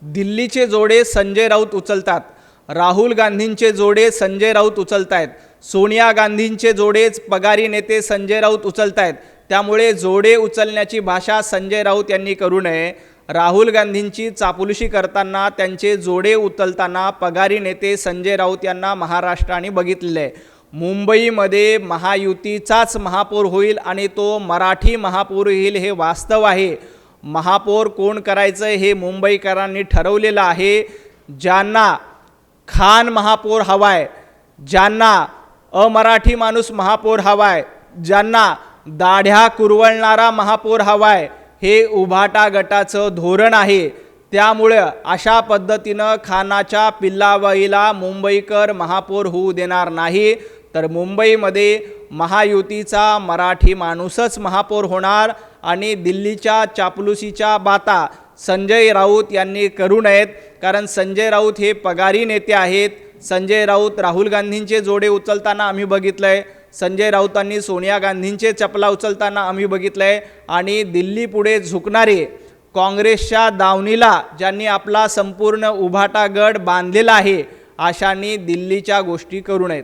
दिल्लीचे जोडे संजय राऊत उचलतात, राहुल गांधींचे जोडे संजय राऊत उचलतायत, सोनिया गांधींचे जोडेच पगारी नेते संजय राऊत उचलतायत। त्यामुळे जोडे उचलण्याची भाषा संजय राऊत यांनी करू नये। राहुल गांधींची चापलुसी करताना, त्यांचे जोडे उचलताना पगारी नेते संजय राऊत यांना महाराष्ट्राने बघितलेले आहे। मुंबईमध्ये महायुतीचाच महापौर होईल आणि तो मराठी महापौर होईल हे वास्तव आहे। महापौर कोण करायचं हे मुंबईकरांनी ठरवलेलं आहे। ज्यांना खान महापौर हवाय, ज्यांना अमराठी माणूस महापौर हवाय, ज्यांना दाढ्या कुरवळणारा महापौर हवाय, हे उभाटा गटाचं धोरण आहे। त्यामुळे अशा पद्धतीनं खानाच्या पिल्लाबाईला मुंबईकर महापौर होऊ देणार नाही, तर मुंबईमध्ये महायुतीचा मराठी माणूसच महापौर होणार। आणि दिल्लीच्या चापलुसीच्या बाता संजय राऊत यांनी करू नयेत, कारण संजय राऊत हे पगारी नेते आहेत। संजय राऊत राहुल गांधींचे जोडे उचलताना आम्ही बघितलंय, संजय राऊतांनी सोनिया गांधींचे चपला उचलताना आम्ही बघितलंय। आणि दिल्ली पुढे झुकणारे काँग्रेसच्या दावणीला ज्यांनी आपला संपूर्ण उभाटा गड बांधलेला आहे, अशांनी दिल्लीच्या गोष्टी करू नयेत।